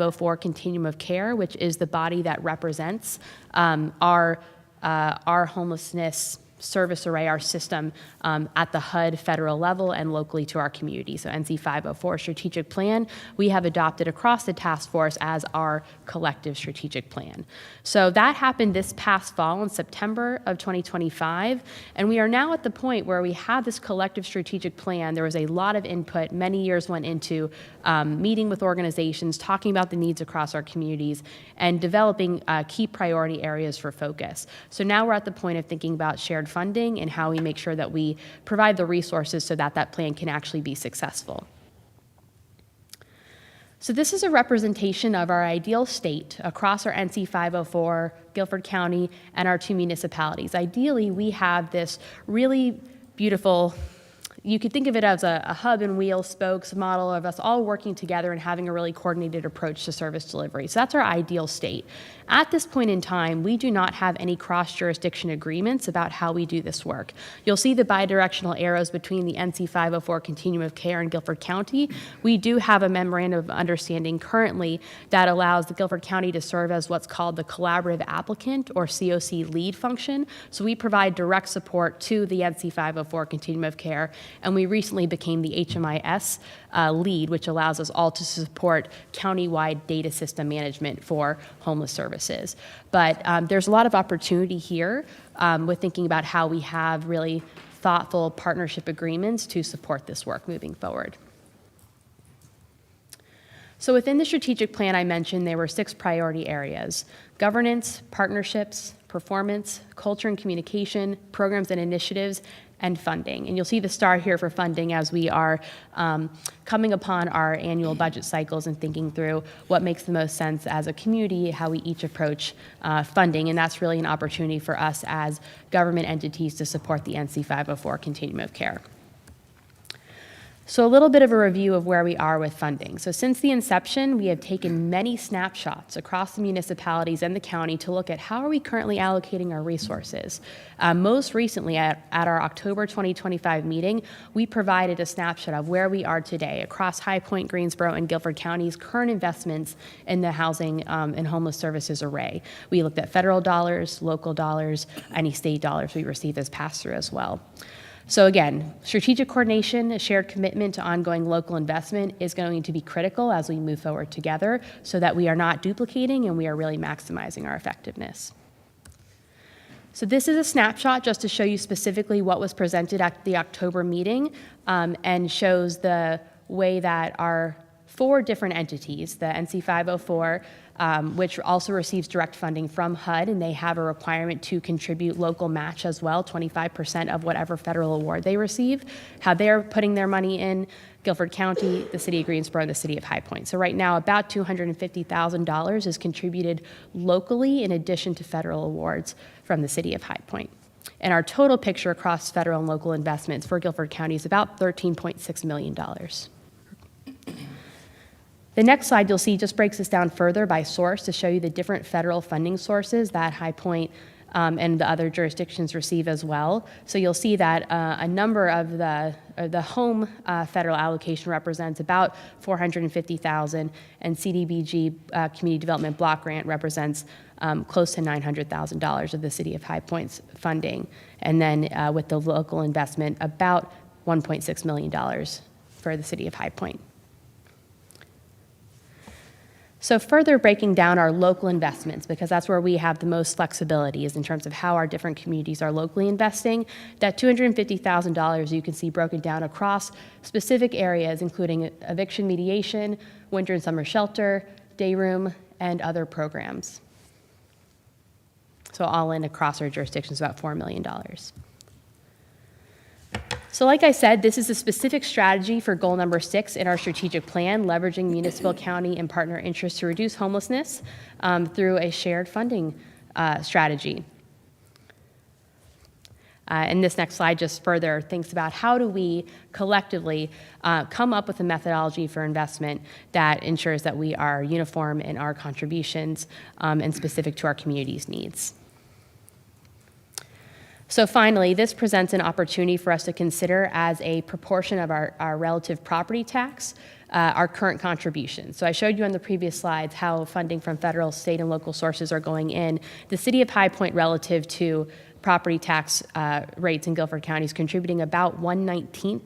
NC504 Continuum of Care, which is the body that represents our homelessness service array, our system at the HUD federal level and locally to our community. So NC504 strategic plan, we have adopted across the task force as our collective strategic plan. So that happened this past fall in September of 2025, and we are now at the point where we have this collective strategic plan. There was a lot of input, many years went into meeting with organizations, talking about the needs across our communities, and developing key priority areas for focus. So now we're at the point of thinking about shared funding and how we make sure that we provide the resources so that that plan can actually be successful. So this is a representation of our ideal state across our NC504, Guilford County, and our 2 municipalities. Ideally, we have this really beautiful, you could think of it as a hub and wheel spokes model of us all working together and having a really coordinated approach to service delivery. So that's our ideal state. At this point in time, we do not have any cross-jurisdiction agreements about how we do this work. You'll see the bidirectional arrows between the NC504 Continuum of Care and Guilford County. We do have a memorandum of understanding currently that allows the Guilford County to serve as what's called the collaborative applicant or COC lead function. So we provide direct support to the NC504 Continuum of Care, and we recently became the HMIS lead, which allows us all to support county-wide data system management for homeless services. But there's a lot of opportunity here with thinking about how we have really thoughtful partnership agreements to support this work moving forward. So within the strategic plan I mentioned, there were 6 priority areas: governance, partnerships, performance, culture and communication, programs and initiatives, and funding. And you'll see the star here for funding as we are coming upon our annual budget cycles and thinking through what makes the most sense as a community, how we each approach funding. And that's really an opportunity for us as government entities to support the NC504 Continuum of Care. So a little bit of a review of where we are with funding. So since the inception, we have taken many snapshots across the municipalities and the county to look at how are we currently allocating our resources. Most recently, at our October 2025 meeting, we provided a snapshot of where we are today across High Point, Greensboro, and Guilford County's current investments in the housing and homeless services array. We looked at federal dollars, local dollars, any state dollars we receive as pass-through as well. So again, strategic coordination, a shared commitment to ongoing local investment is going to be critical as we move forward together so that we are not duplicating and we are really maximizing our effectiveness. So this is a snapshot just to show you specifically what was presented at the October meeting and shows the way that our 4 different entities, the NC504, which also receives direct funding from HUD, and they have a requirement to contribute local match as well, 25% of whatever federal award they receive, how they're putting their money in: Guilford County, the City of Greensboro, and the City of High Point. So right now, about $250,000 is contributed locally in addition to federal awards from the City of High Point. And our total picture across federal and local investments for Guilford County is about $13.6 million. The next slide you'll see just breaks this down further by source to show you the different federal funding sources that High Point and the other jurisdictions receive as well. So you'll see that a number of the home federal allocation represents about $450,000, and CDBG Community Development Block Grant represents close to $900,000 of the City of High Point's funding. And then with the local investment, about $1.6 million for the City of High Point. So further breaking down our local investments, because that's where we have the most flexibility, is in terms of how our different communities are locally investing. That $250,000 you can see broken down across specific areas, including eviction mediation, winter and summer shelter, day room, and other programs. So all in across our jurisdictions, about $4 million. So like I said, this is a specific strategy for goal number 6 in our strategic plan, leveraging municipal, county, and partner interests to reduce homelessness through a shared funding strategy. And this next slide just further thinks about how do we collectively come up with a methodology for investment that ensures that we are uniform in our contributions and specific to our community's needs. So finally, this presents an opportunity for us to consider as a proportion of our relative property tax, our current contribution. So I showed you on the previous slides how funding from federal, state, and local sources are going in. The city of High Point relative to property tax rates in Guilford County is contributing about 1/19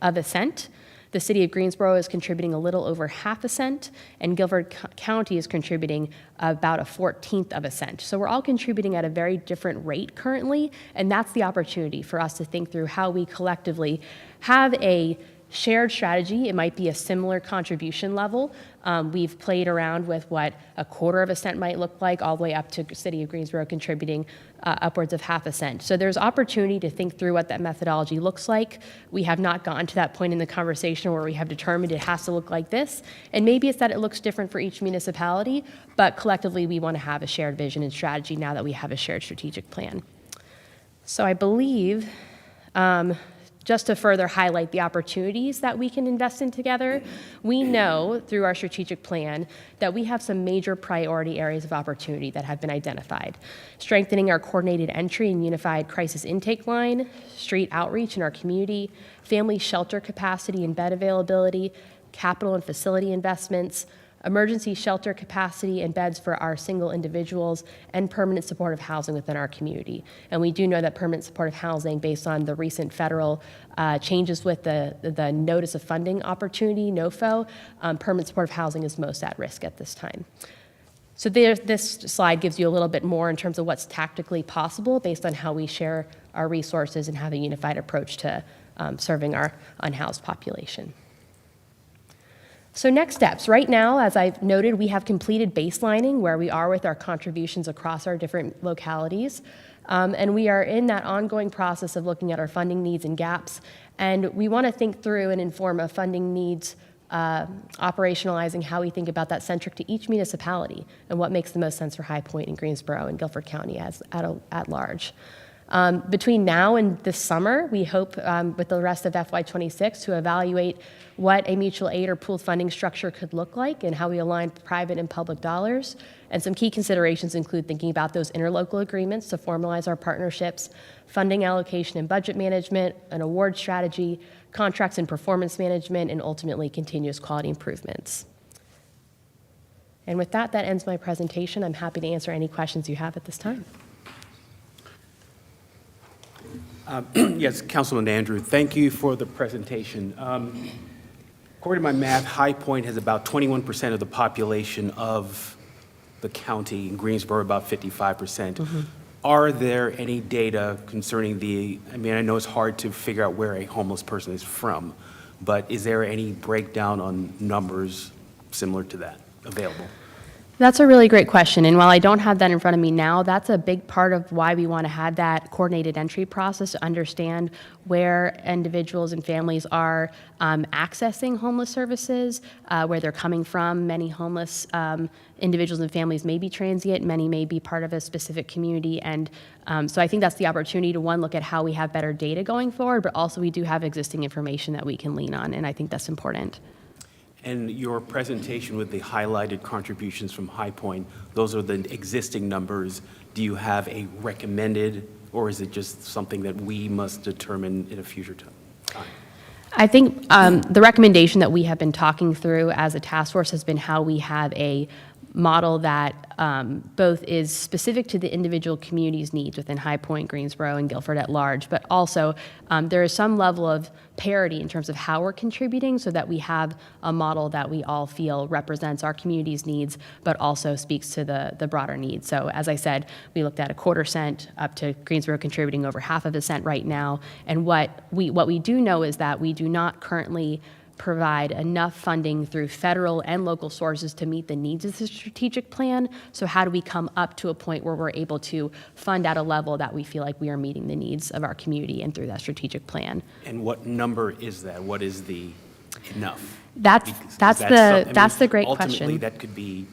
of a cent. The city of Greensboro is contributing a little over half a cent, and Guilford County is contributing about a 14th of a cent. So we're all contributing at a very different rate currently, and that's the opportunity for us to think through how we collectively have a shared strategy. It might be a similar contribution level. We've played around with what a quarter of a cent might look like, all the way up to the city of Greensboro contributing upwards of half a cent. So there's opportunity to think through what that methodology looks like. We have not gotten to that point in the conversation where we have determined it has to look like this. And maybe it's that it looks different for each municipality, but collectively we want to have a shared vision and strategy now that we have a shared strategic plan. So I believe, just to further highlight the opportunities that we can invest in together, we know through our strategic plan that we have some major priority areas of opportunity that have been identified. Strengthening our coordinated entry and unified crisis intake line, street outreach in our community, family shelter capacity and bed availability, capital and facility investments, emergency shelter capacity and beds for our single individuals, and permanent supportive housing within our community. And we do know that permanent supportive housing, based on the recent federal changes with the Notice of Funding Opportunity, NOFO, permanent supportive housing is most at risk at this time. So this slide gives you a little bit more in terms of what's tactically possible based on how we share our resources and have a unified approach to serving our unhoused population. So next steps. Right now, as I've noted, we have completed baselining where we are with our contributions across our different localities. And we are in that ongoing process of looking at our funding needs and gaps. And we want to think through and inform a funding needs operationalizing how we think about that centric to each municipality and what makes the most sense for High Point and Greensboro and Guilford County at large. Between now and this summer, we hope with the rest of FY26 to evaluate what a mutual aid or pooled funding structure could look like and how we align private and public dollars. And some key considerations include thinking about those interlocal agreements to formalize our partnerships, funding allocation and budget management, an award strategy, contracts and performance management, and ultimately continuous quality improvements. And with that, that ends my presentation. I'm happy to answer any questions you have at this time. Yes, Councilman Andrew, thank you for the presentation. According to my math, High Point has about 21% of the population of the county, in Greensboro about 55%. Mm-hmm. Are there any data concerning I know it's hard to figure out where a homeless person is from, but is there any breakdown on numbers similar to that available? That's a really great question. And while I don't have that in front of me now, that's a big part of why we want to have that coordinated entry process to understand where individuals and families are accessing homeless services, where they're coming from. Many homeless individuals and families may be transient, many may be part of a specific community. And so I think that's the opportunity to, one, look at how we have better data going forward, but also we do have existing information that we can lean on, and I think that's important. And your presentation with the highlighted contributions from High Point, those are the existing numbers. Do you have a recommended, or is it just something that we must determine in a future time? I think the recommendation that we have been talking through as a task force has been how we have a model that both is specific to the individual community's needs within High Point, Greensboro, and Guilford at large, but also there is some level of parity in terms of how we're contributing so that we have a model that we all feel represents our community's needs, but also speaks to the broader needs. So as I said, we looked at a quarter cent up to Greensboro contributing over half of a cent right now. And what we do know is that we do not currently provide enough funding through federal and local sources to meet the needs of the strategic plan. So how do we come up to a point where we're able to fund at a level that we feel like we are meeting the needs of our community and through that strategic plan? And what number is that? What is the enough? That's the great ultimately, question. That could be,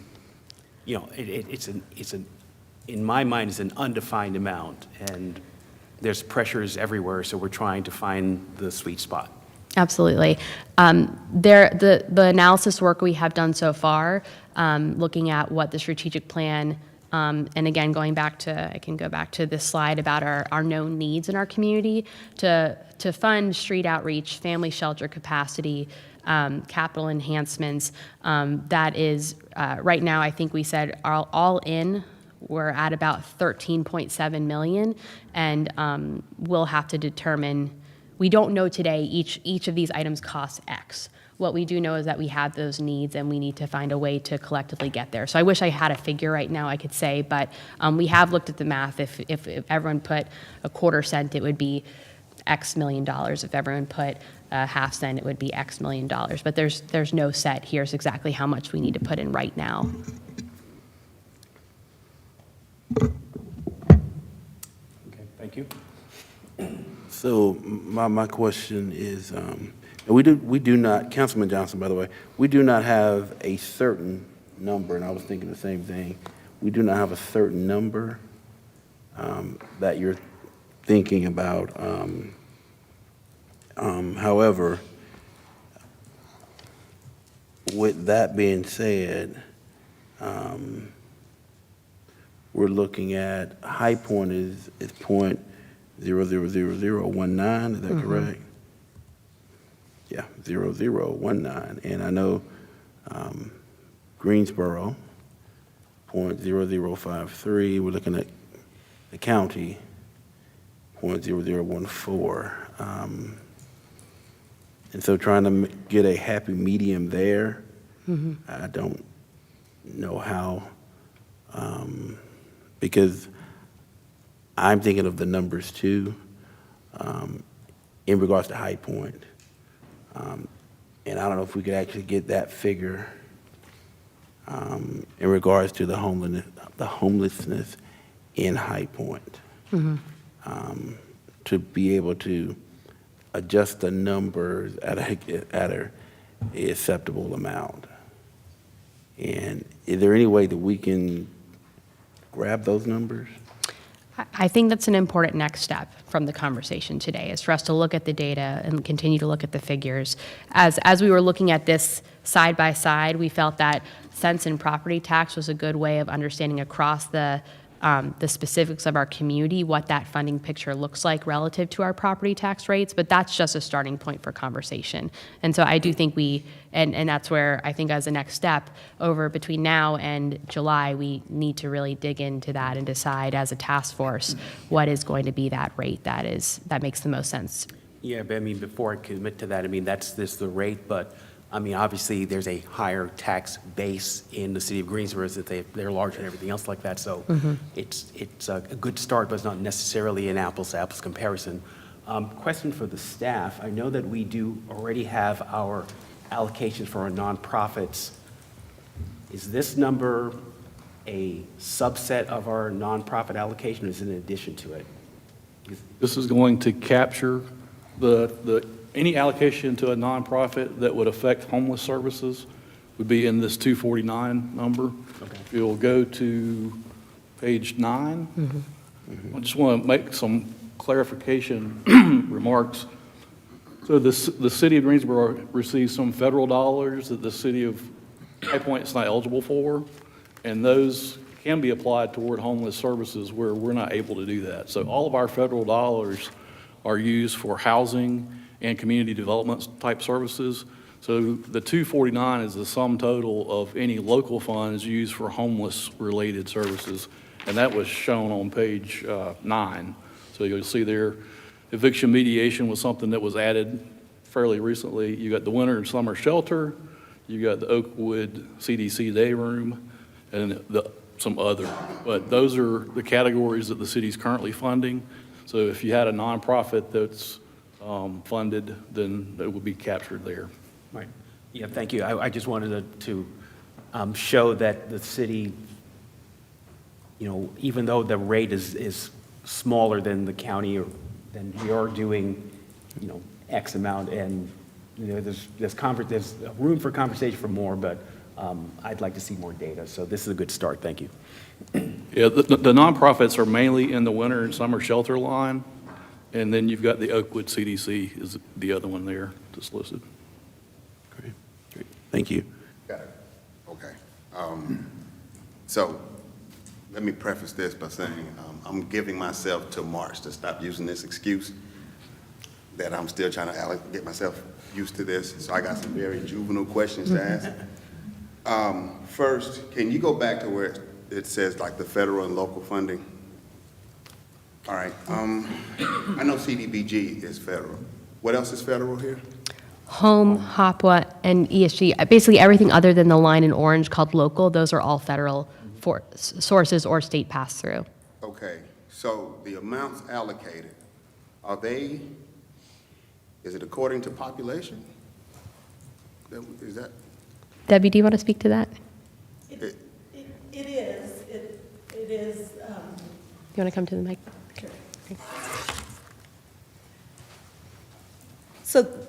in my mind, it's an undefined amount, and there's pressures everywhere, so we're trying to find the sweet spot. Absolutely. The analysis work we have done so far, looking at what the strategic plan And again, I can go back to this slide about our known needs in our community to fund street outreach, family shelter capacity, capital enhancements. That is, right now, I think we said all in, we're at about 13.7 million, and we'll have to determine. We don't know today each of these items costs X. What we do know is that we have those needs, and we need to find a way to collectively get there. So I wish I had a figure right now I could say, but we have looked at the math. If everyone put a quarter cent, it would be X million dollars. If everyone put a half cent, it would be X million dollars. But there's no set. Here's exactly how much we need to put in right now. Okay, thank you. So my question is, and we do not, Councilman Johnson, by the way, we do not have a certain number, and I was thinking the same thing. We do not have a certain number that you're thinking about. However, with that being said, we're looking at High Point is .0000019, is that correct? Yeah, 0019. And I know Greensboro, .0053. We're looking at the county, .0014. And so trying to get a happy medium there, I don't know how, because I'm thinking of the numbers too, in regards to High Point. And I don't know if we could actually get that figure in regards to the homelessness in High Point, to be able to adjust the numbers at a acceptable amount. And is there any way that we can grab those numbers? I think that's an important next step from the conversation today, is for us to look at the data and continue to look at the figures. As we were looking at this side by side, we felt that cents and property tax was a good way of understanding across the specifics of our community, what that funding picture looks like relative to our property tax rates, but that's just a starting point for conversation. And so I do think and that's where I think as a next step, over between now and July, we need to really dig into that and decide as a task force what is going to be that rate that makes the most sense. Yeah, but I mean, before I commit to that, I mean, that's the rate, but I mean, obviously, there's a higher tax base in the city of Greensboro, that they're larger and everything else like that, so it's a good start, but it's not necessarily an apples-to-apples comparison. Question for the staff. I know that we do already have our allocations for our nonprofits. Is this number a subset of our nonprofit allocation, or is it in addition to it? This is going to capture any allocation to a nonprofit that would affect homeless services would be in this 249 number. Okay. You'll go to page 9. I just want to make some clarification remarks. So the city of Greensboro receives some federal dollars that the city of High Point is not eligible for, and those can be applied toward homeless services where we're not able to do that. So all of our federal dollars are used for housing and community development type services. So the 249 is the sum total of any local funds used for homeless related services. And that was shown on page 9. So you'll see there, eviction mediation was something that was added fairly recently. You got the winter and summer shelter, you got the Oakwood CDC day room, and some other. But those are the categories that the city's currently funding. So if you had a nonprofit that's funded, then it would be captured there. Right. Yeah, thank you. I just wanted to show that the city, even though the rate is smaller than the county, or then we are doing, X amount, and there's room for conversation for more, but I'd like to see more data. So this is a good start. Thank you. Yeah, the nonprofits are mainly in the winter and summer shelter line, and then you've got the Oakwood CDC is the other one there that's listed. Great. Thank you. Got it. Okay. So let me preface this by saying I'm giving myself till March to stop using this excuse that I'm still trying to get myself used to this. So I got some very juvenile questions to ask. First, can you go back to where it says like the federal and local funding? All right. I know CDBG is federal. What else is federal here? Home, HOPWA, and ESG, basically everything other than the line in orange called local, those are all federal sources or state pass-through. Okay, so the amounts allocated, is it according to population? Is that? Debbie, do you want to speak to that? It- It is, it is, You want to come to the mic?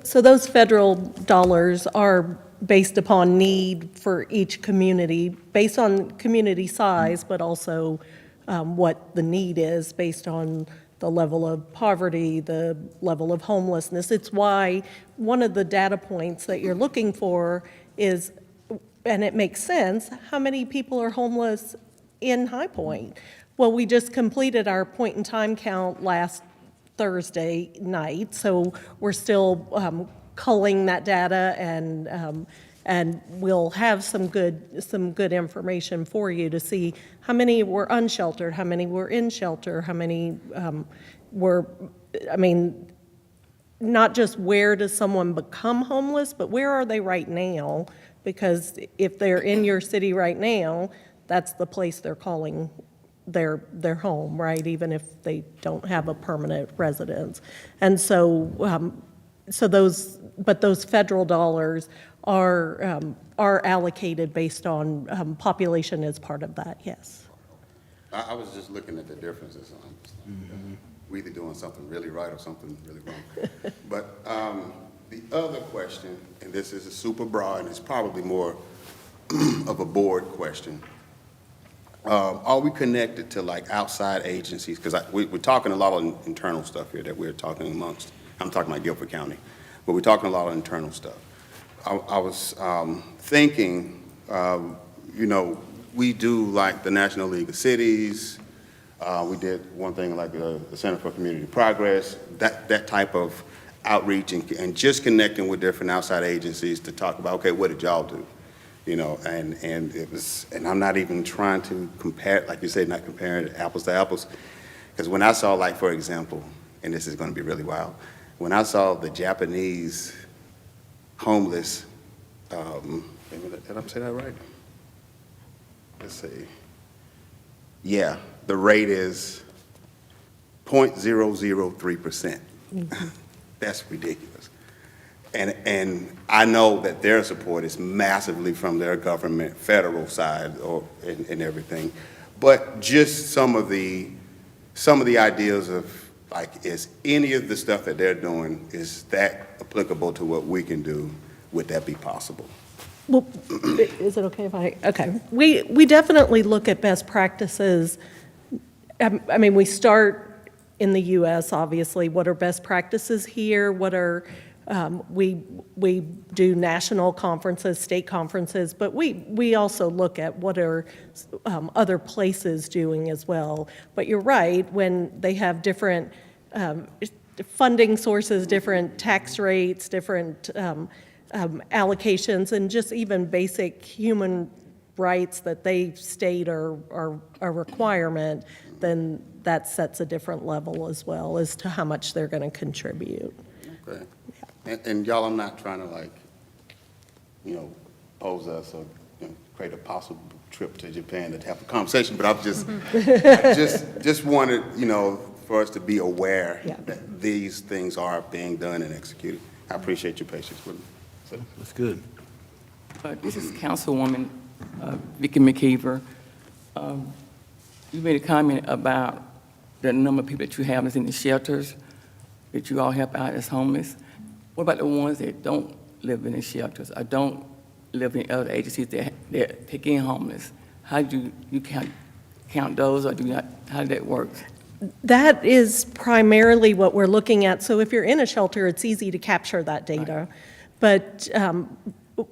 so those federal dollars are based upon need for each community, based on community size, but also what the need is based on the level of poverty, the level of homelessness. It's why one of the data points that you're looking for is, and it makes sense, how many people are homeless in High Point? Well, we just completed our point-in-time count last Thursday night, so we're still culling that data, and we'll have some good information for you to see how many were unsheltered, how many were in shelter, how many were, I mean, not just where does someone become homeless, but where are they right now? Because if they're in your city right now, that's the place they're calling their home, right? Even if they don't have a permanent residence. And so, those federal dollars are allocated based on population as part of that, yes. I was just looking at the differences. We're either doing something really right or something really wrong. But the other question, and this is super broad, and it's probably more of a board question. Are we connected to like outside agencies? Because we're talking a lot of internal stuff here that we're talking amongst. I'm talking about Guilford County, but we're talking a lot of internal stuff. I was thinking, you know, we do like the National League of Cities. We did one thing like the Center for Community Progress, that type of outreach and just connecting with different outside agencies to talk about, okay, what did y'all do? You know, and it was, and I'm not even trying to compare, like you said, not comparing apples to apples. Because when I saw, like, for example, and this is going to be really wild, when I saw the Japanese homeless, did I say that right? Let's see. Yeah, the rate is 0.003%. That's ridiculous. And I know that their support is massively from their government, federal side, and everything. But just some of the ideas of, like, is any of the stuff that they're doing, is that applicable to what we can do? Would that be possible? Well, is it okay if okay. We definitely look at best practices. I mean, we start in the U.S., obviously. What are best practices here? What are, we do national conferences, state conferences, but we also look at what are other places doing as well. But you're right, when they have different funding sources, different tax rates, different allocations, and just even basic human rights that they state are a requirement, then that sets a different level as well as to how much they're going to contribute. Okay. And y'all, I'm not trying to, like, you know, pose us or, you know, create a possible trip to Japan to have a conversation, but I've just, just wanted, you know, for us to be aware that these things are being done and executed. I appreciate your patience with me. That's good. This is Councilwoman Vicky McKeever. You made a comment about the number of people that you have is in the shelters, that you all help out as homeless. What about the ones that don't live in the shelters or don't live in other agencies that take in homeless? How do you count those, or do you not? How does that work? That is primarily what we're looking at. So if you're in a shelter, it's easy to capture that data. But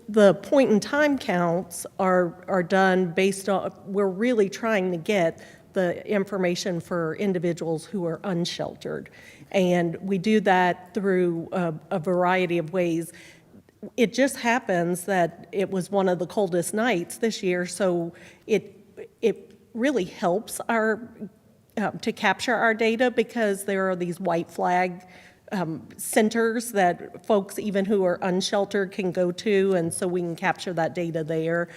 the point-in-time counts are done based on, we're really trying to get the information for individuals who are unsheltered. And we do that through a variety of ways. It just happens that it was one of the coldest nights this year, so it really helps to capture our data, because there are these white flag centers that folks, even who are unsheltered, can go to, and so we can capture that data there.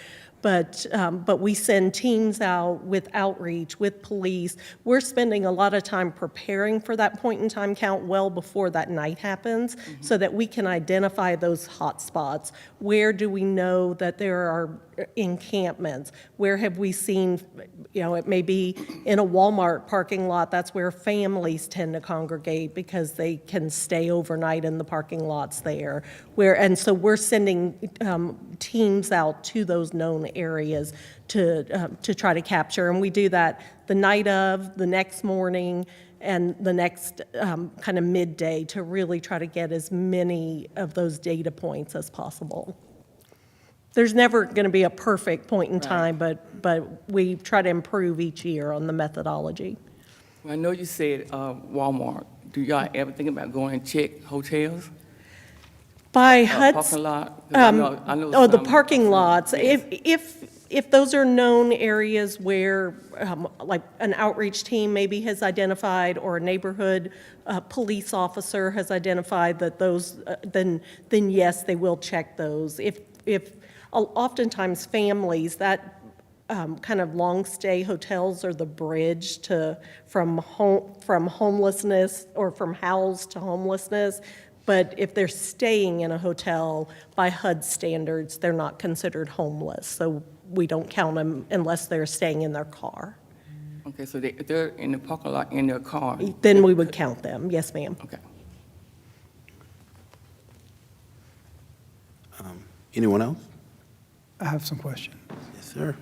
But we send teams out with outreach, with police. We're spending a lot of time preparing for that point-in-time count well before that night happens, so that we can identify those hot spots. Where do we know that there are encampments? Where have we seen, it may be in a Walmart parking lot, that's where families tend to congregate because they can stay overnight in the parking lots there. And so we're sending teams out to those known areas to try to capture. And we do that the night of, the next morning, and the next kind of midday, to really try to get as many of those data points as possible. There's never going to be a perfect point in time, but we try to improve each year on the methodology. I know you said Walmart. Do y'all ever think about going and check hotels? By Parking lot? 'Cause I know the some- parking lots, Yes. if those are known areas where, like, an outreach team maybe has identified, or a neighborhood police officer has identified that those, then yes, they will check those. Oftentimes families, that kind of long-stay hotels are the bridge from homelessness, or from housed to homelessness. But if they're staying in a hotel, by HUD standards, they're not considered homeless. So we don't count them unless they're staying in their car. Okay, so they're in the parking lot in their car? Then we would count them, yes, ma'am. Okay. Anyone else? I have some questions. Yes, sir.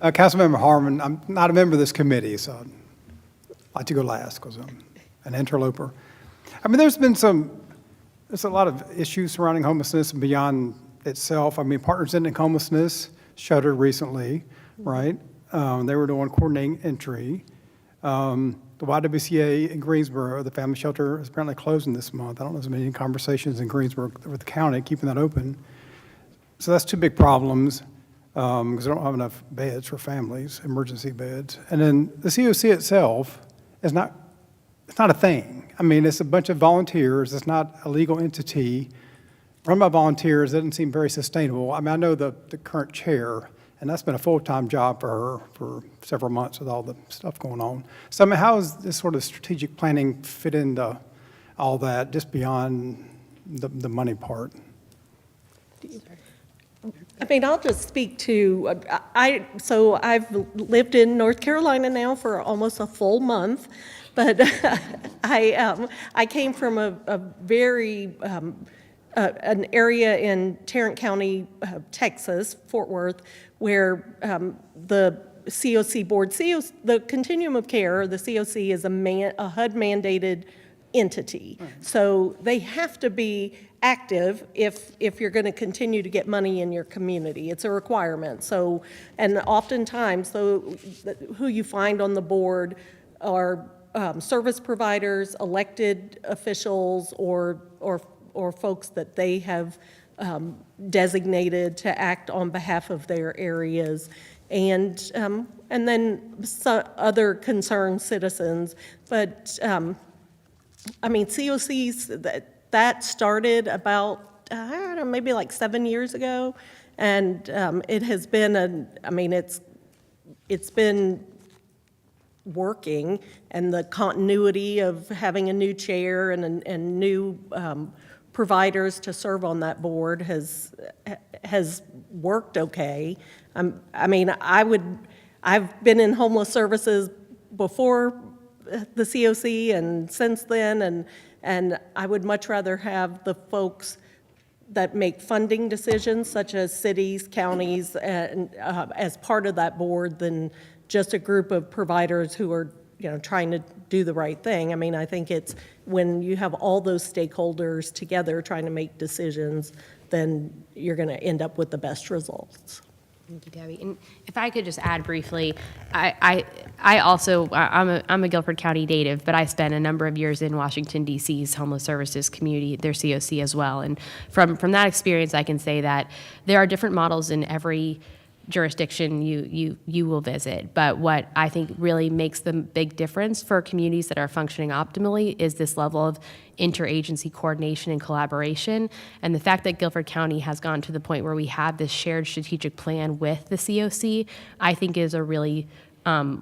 Councilmember Harmon, I'm not a member of this committee, so I'd like to go last because I'm an interloper. I mean, there's a lot of issues surrounding homelessness and beyond itself. I mean, Partners Ending Homelessness shuttered recently, right? They were doing coordinating entry. The YWCA in Greensboro, the family shelter, is apparently closing this month. I don't know if there's been any conversations in Greensboro with the county keeping that open. So that's two big problems, because they don't have enough beds for families, emergency beds. And then the COC itself is it's not a thing. I mean, it's a bunch of volunteers. It's not a legal entity. Run by volunteers, it doesn't seem very sustainable. I mean, I know the current chair, and that's been a full-time job for her for several months with all the stuff going on. So, I mean, how does this sort of strategic planning fit into all that, just beyond the money part? I mean, I'll just speak to, so I've lived in North Carolina now for almost a full month, but I came from a very, an area in Tarrant County, Texas, Fort Worth, where the COC board, the Continuum of Care, the COC is a HUD-mandated entity. So they have to be active if you're going to continue to get money in your community. It's a requirement. So, and oftentimes, who you find on the board are service providers, elected officials, or folks that they have designated to act on behalf of their areas, and then some other concerned citizens. But I mean, COCs, that started about, I don't know, maybe like 7 years ago, and it has been it's been working, and the continuity of having a new chair and new providers to serve on that board has worked okay. I mean, I've been in homeless services before the COC and since then, and I would much rather have the folks that make funding decisions, such as cities, counties, and as part of that board, than just a group of providers who are, trying to do the right thing. I mean, I think it's when you have all those stakeholders together trying to make decisions, then you're going to end up with the best results. Thank you, Debbie. And if I could just add briefly, I'm a Guilford County native, but I spent a number of years in Washington, D.C.'s homeless services community, their COC as well. And from that experience, I can say that there are different models in every jurisdiction you will visit. But what I think really makes the big difference for communities that are functioning optimally is this level of interagency coordination and collaboration. And the fact that Guilford County has gone to the point where we have this shared strategic plan with the COC, I think is a really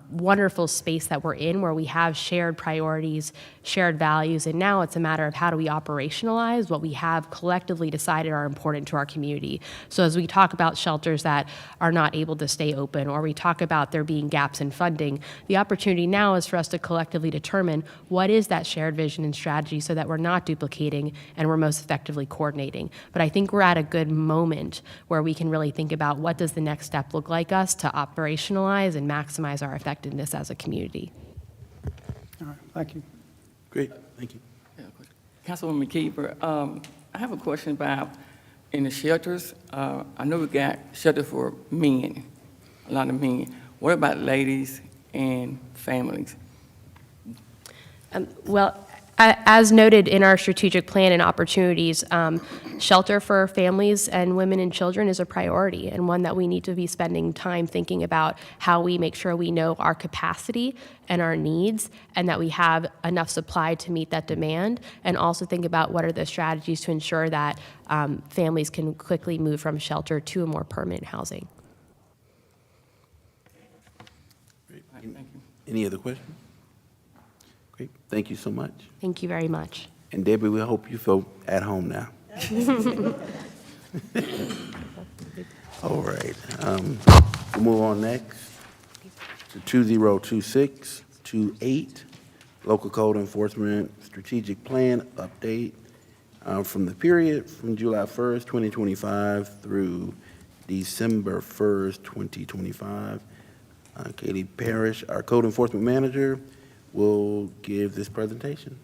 wonderful space that we're in, where we have shared priorities, shared values, and now it's a matter of how do we operationalize what we have collectively decided are important to our community. So as we talk about shelters that are not able to stay open, or we talk about there being gaps in funding, the opportunity now is for us to collectively determine what is that shared vision and strategy so that we're not duplicating and we're most effectively coordinating. But I think we're at a good moment where we can really think about what does the next step look like us to operationalize and maximize our effectiveness as a community. All right, thank you. Great, thank you. Yeah, Councilwoman McKeever, I have a question about in the shelters. I know we got shelter for men, a lot of men. What about ladies and families? Well, as noted in our strategic plan and opportunities, shelter for families and women and children is a priority, and one that we need to be spending time thinking about how we make sure we know our capacity and our needs, and that we have enough supply to meet that demand, and also think about what are the strategies to ensure that families can quickly move from shelter to a more permanent housing. Thank you. Any other questions? Great, thank you so much. Thank you very much. And Debbie, we hope you feel at home now. All right, we'll move on next to 202628, Local Code Enforcement Strategic Plan Update from the period from July 1st, 2025 through December 1st, 2025. Katie Parrish, our Code Enforcement Manager, will give this presentation.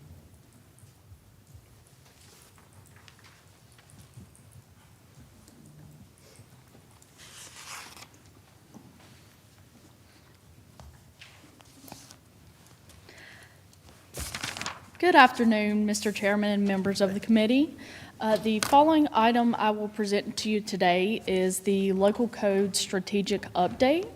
Good afternoon, Mr. Chairman and members of the committee. The following item I will present to you today is the Local Code Strategic Update.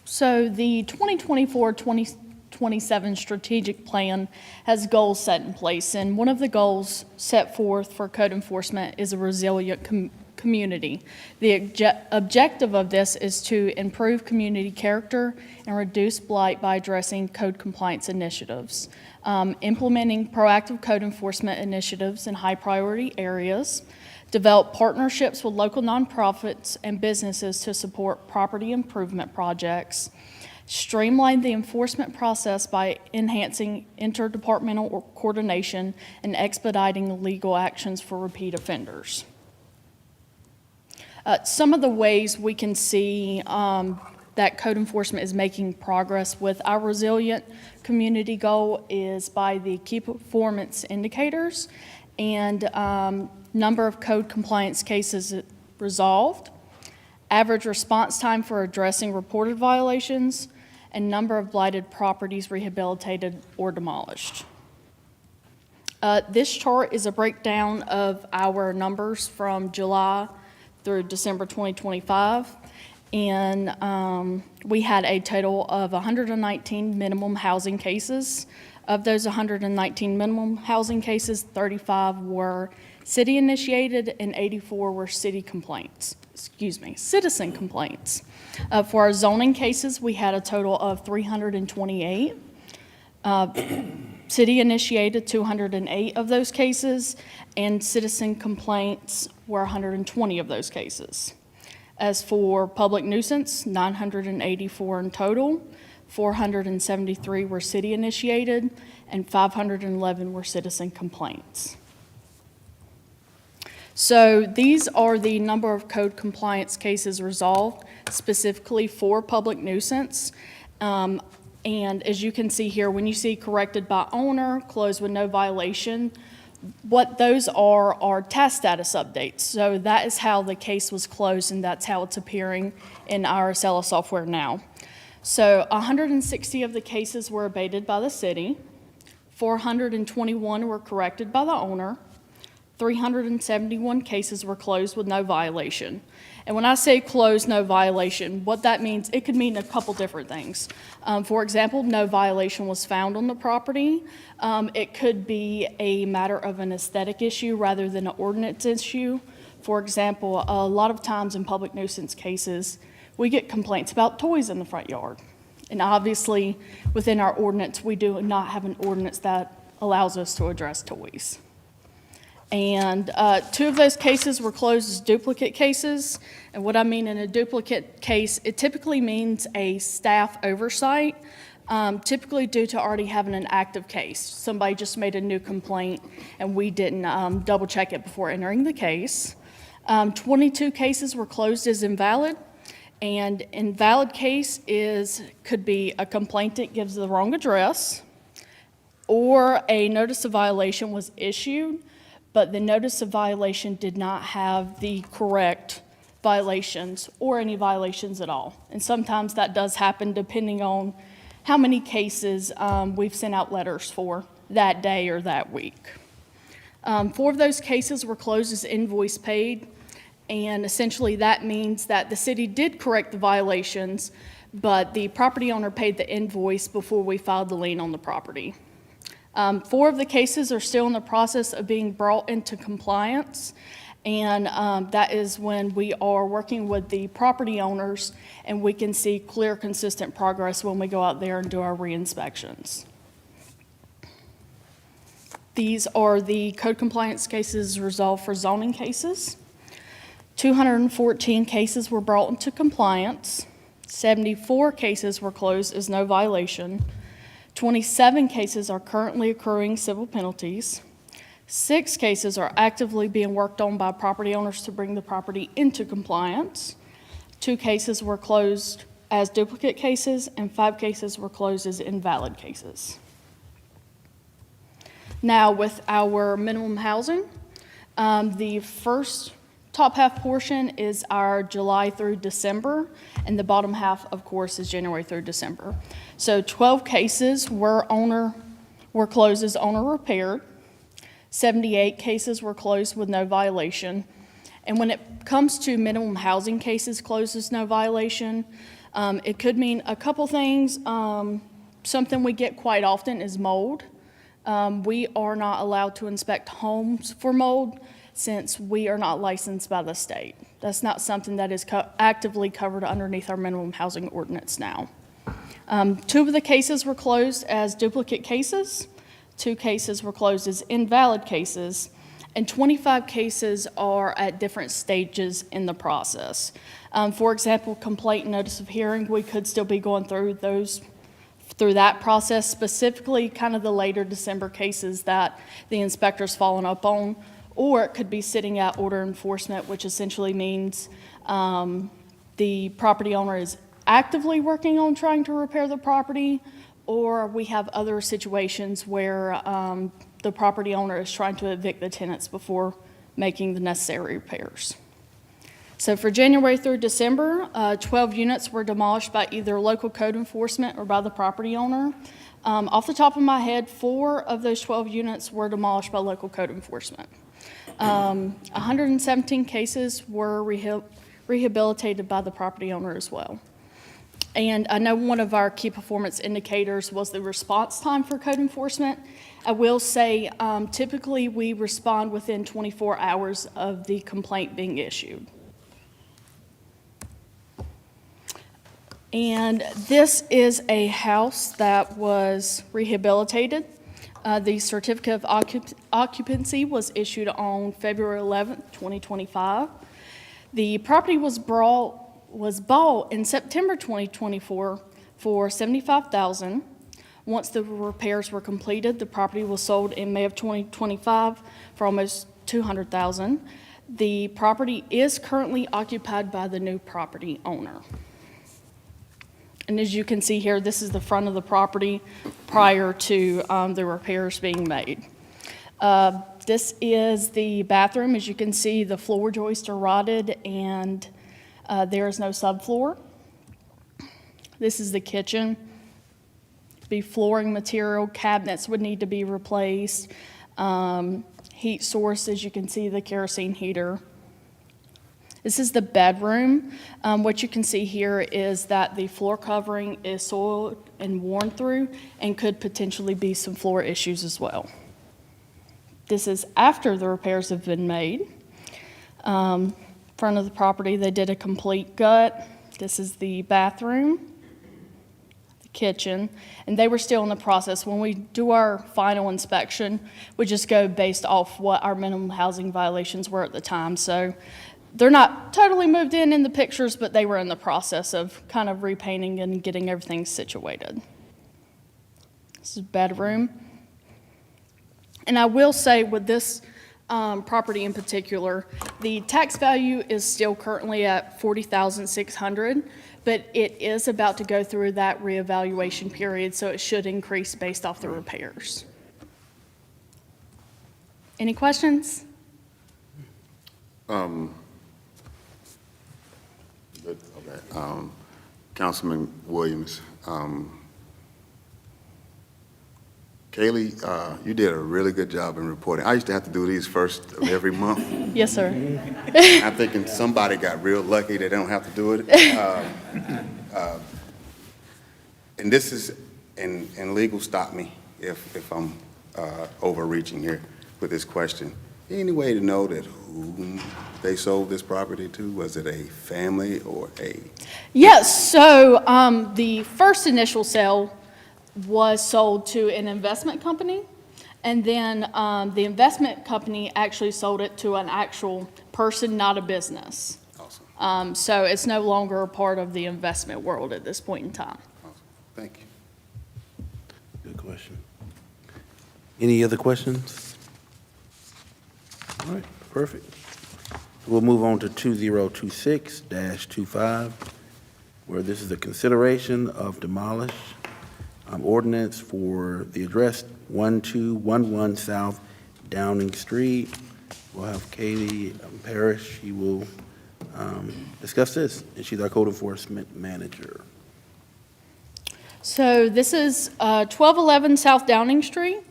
So the 2024-2027 strategic plan has goals set in place, and one of the goals set forth for code enforcement is a resilient community. The objective of this is to improve community character and reduce blight by addressing code compliance initiatives, implementing proactive code enforcement initiatives in high priority areas, develop partnerships with local nonprofits and businesses to support property improvement projects, streamline the enforcement process by enhancing interdepartmental coordination and expediting legal actions for repeat offenders. Some of the ways we can see that code enforcement is making progress with our resilient community goal is by the key performance indicators and number of code compliance cases resolved, average response time for addressing reported violations, and number of blighted properties rehabilitated or demolished. This chart is a breakdown of our numbers from July through December 2025, and we had a total of 119 minimum housing cases. Of those 119 minimum housing cases, 35 were city-initiated and 84 were citizen complaints. For our zoning cases, we had a total of 328. City-initiated 208 of those cases, and citizen complaints were 120 of those cases. As for public nuisance, 984 in total, 473 were city-initiated, and 511 were citizen complaints. So these are the number of code compliance cases resolved specifically for public nuisance. And as you can see here, when you see corrected by owner, closed with no violation, what those are task status updates. So that is how the case was closed, and that's how it's appearing in our Acela software now. So 160 of the cases were abated by the city, 421 were corrected by the owner, 371 cases were closed with no violation. And when I say closed, no violation, what that means, it could mean a couple different things. For example, no violation was found on the property. It could be a matter of an aesthetic issue rather than an ordinance issue. For example, a lot of times in public nuisance cases, we get complaints about toys in the front yard. And obviously, within our ordinance, we do not have an ordinance that allows us to address toys. And 2 of those cases were closed as duplicate cases. And what I mean in a duplicate case, it typically means a staff oversight, typically due to already having an active case. Somebody just made a new complaint and we didn't double check it before entering the case. 22 cases were closed as invalid. And invalid case could be a complaint that gives the wrong address, or a notice of violation was issued, but the notice of violation did not have the correct violations or any violations at all. And sometimes that does happen depending on how many cases we've sent out letters for that day or that week. 4 of those cases were closed as invoice paid, and essentially that means that the city did correct the violations, but the property owner paid the invoice before we filed the lien on the property. 4 of the cases are still in the process of being brought into compliance, and that is when we are working with the property owners and we can see clear, consistent progress when we go out there and do our re-inspections. These are the code compliance cases resolved for zoning cases. 214 cases were brought into compliance. 74 cases were closed as no violation. 27 cases are currently accruing civil penalties. 6 cases are actively being worked on by property owners to bring the property into compliance. 2 cases were closed as duplicate cases, and 5 cases were closed as invalid cases. Now, with our minimum housing, the first top half portion is our July through December, and the bottom half, of course, is January through December. So 12 cases were closed as owner repaired. 78 cases were closed with no violation. And when it comes to minimum housing cases closed as no violation, it could mean a couple things. Something we get quite often is mold. We are not allowed to inspect homes for mold since we are not licensed by the state. That's not something that is actively covered underneath our minimum housing ordinance now. 2 of the cases were closed as duplicate cases. 2 cases were closed as invalid cases, and 25 cases are at different stages in the process. For example, complaint and notice of hearing, we could still be going through that process, specifically kind of the later December cases that the inspector's following up on, or it could be sitting at order enforcement, which essentially means the property owner is actively working on trying to repair the property, or we have other situations where the property owner is trying to evict the tenants before making the necessary repairs. So for January through December, 12 units were demolished by either local code enforcement or by the property owner. Off the top of my head, 4 of those 12 units were demolished by local code enforcement. 117 cases were rehabilitated by the property owner as well. And I know one of our key performance indicators was the response time for code enforcement. I will say, typically we respond within 24 hours of the complaint being issued. And this is a house that was rehabilitated. The certificate of occupancy was issued on February 11th, 2025. The property was bought in September 2024 for $75,000. Once the repairs were completed, the property was sold in May of 2025 for almost $200,000. The property is currently occupied by the new property owner. And as you can see here, this is the front of the property prior to the repairs being made. This is the bathroom. As you can see, the floor joists are rotted and there is no subfloor. This is the kitchen. Be flooring material, cabinets would need to be replaced. Heat source, as you can see, the kerosene heater. This is the bedroom. What you can see here is that the floor covering is soiled and worn through and could potentially be some floor issues as well. This is after the repairs have been made. Front of the property, they did a complete gut. This is the bathroom, the kitchen, and they were still in the process. When we do our final inspection, we just go based off what our minimum housing violations were at the time. So they're not totally moved in the pictures, but they were in the process of kind of repainting and getting everything situated. This is bedroom. And I will say with this property in particular, the tax value is still currently at $40,600, but it is about to go through that reevaluation period, so it should increase based off the repairs. Any questions? Good, okay. Councilman Williams, Kaylee, you did a really good job in reporting. I used to have to do these first of every month. Yes, sir. I'm thinking somebody got real lucky they don't have to do it. And this is, and legal stop me if I'm overreaching here with this question. Any way to know that whom they sold this property to? Was it a family or a? Yes, so the first initial sale was sold to an investment company, and then the investment company actually sold it to an actual person, not a business. Awesome. So it's no longer a part of the investment world at this point in time. Awesome. Thank you. Good question. Any other questions? All right, perfect. We'll move on to 2026-25, where this is a consideration of demolish ordinance for the address 1211 South Downing Street. We'll have Katie Parrish. She will discuss this, and she's our code enforcement manager. So this is 1211 South Downing Street.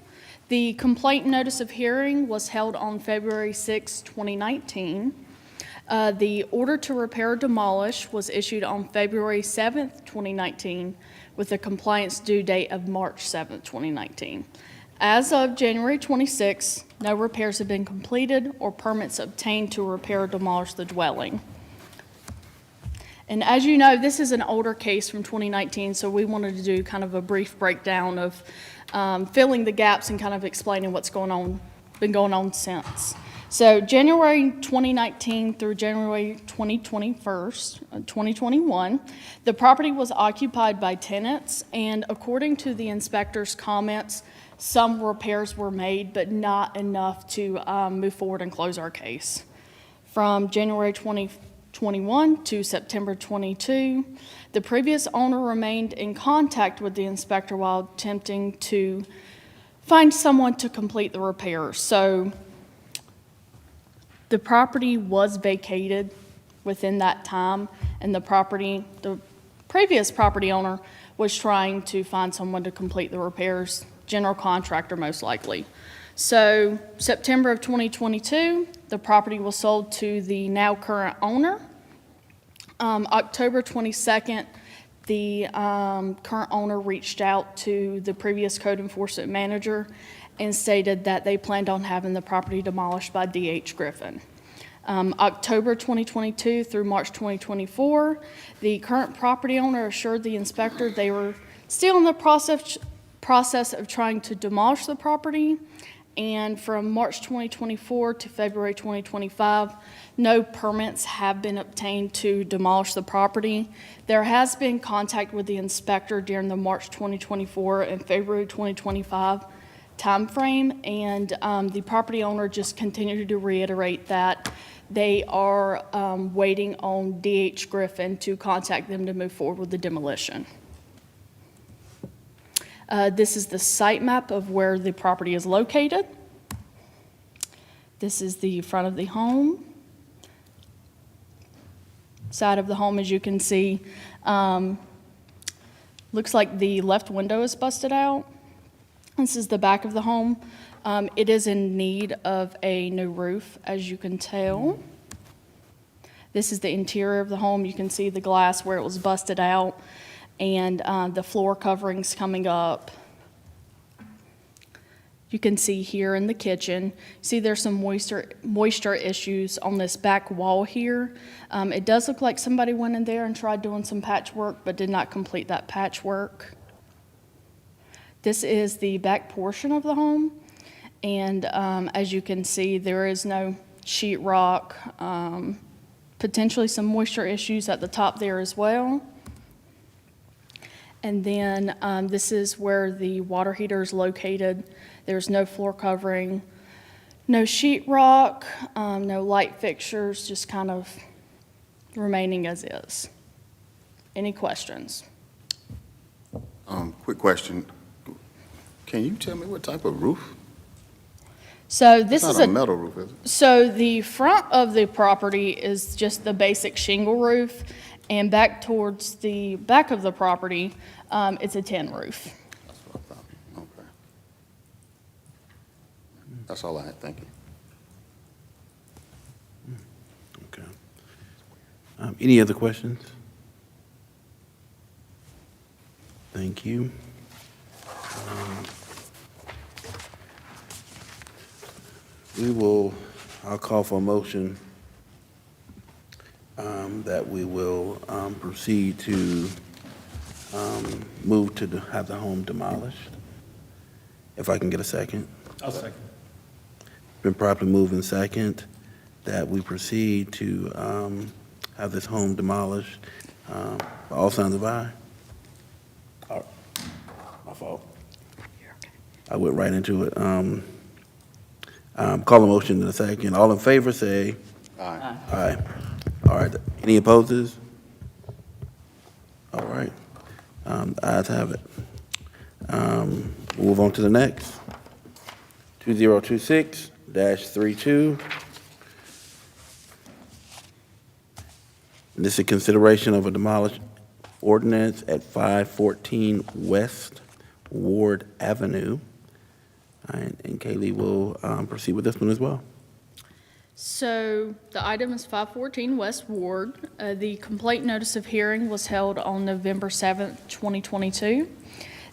The complaint notice of hearing was held on February 6, 2019. The order to repair or demolish was issued on February 7, 2019, with a compliance due date of March 7, 2019. As of January 26, no repairs have been completed or permits obtained to repair or demolish the dwelling. And as you know, this is an older case from 2019, so we wanted to do kind of a brief breakdown of filling the gaps and kind of explaining what's been going on since. So January 2019 through January 2021, the property was occupied by tenants, and according to the inspector's comments, some repairs were made, but not enough to move forward and close our case. From January 2021 to September 22, the previous owner remained in contact with the inspector while attempting to find someone to complete the repairs. So the property was vacated within that time, and the previous property owner was trying to find someone to complete the repairs, general contractor most likely. So September of 2022, the property was sold to the now current owner. October 22nd, the current owner reached out to the previous code enforcement manager and stated that they planned on having the property demolished by D.H. Griffin. October 2022 through March 2024, the current property owner assured the inspector they were still in the process of trying to demolish the property, and from March 2024 to February 2025, no permits have been obtained to demolish the property. There has been contact with the inspector during the March 2024 and February 2025 timeframe, and the property owner just continued to reiterate that they are waiting on D.H. Griffin to contact them to move forward with the demolition. This is the site map of where the property is located. This is the front of the home. Side of the home, as you can see, looks like the left window is busted out. This is the back of the home. It is in need of a new roof, as you can tell. This is the interior of the home. You can see the glass where it was busted out, and the floor coverings coming up. You can see here in the kitchen, see there's some moisture issues on this back wall here. It does look like somebody went in there and tried doing some patchwork, but did not complete that patchwork. This is the back portion of the home, and as you can see, there is no sheetrock, potentially some moisture issues at the top there as well. And then this is where the water heater is located. There's no floor covering, no sheetrock, no light fixtures, just kind of remaining as is. Any questions? Quick question. Can you tell me what type of roof? So this It's is not a metal roof, is it? So the front of the property is just the basic shingle roof, and back towards the back of the property, it's a tin roof. That's what I thought. Okay. That's all I had. Thank you. Okay. Any other questions? Thank you. I'll call for a motion that we will proceed to move to have the home demolished. If I can get a second. I'll second. Been properly moved and second that we proceed to have this home demolished. All signs of aye. My fault. I went right into it. Call a motion in a second. All in favor, say Aye. aye. All right. Any opposes? All right. The ayes have it. We'll move on to the next. 2026-32. This is consideration of a demolished ordinance at 514 West Ward Avenue. All right, and Kaylee will proceed with this one as well. So the item is 514 West Ward. The complaint notice of hearing was held on November 7th, 2022.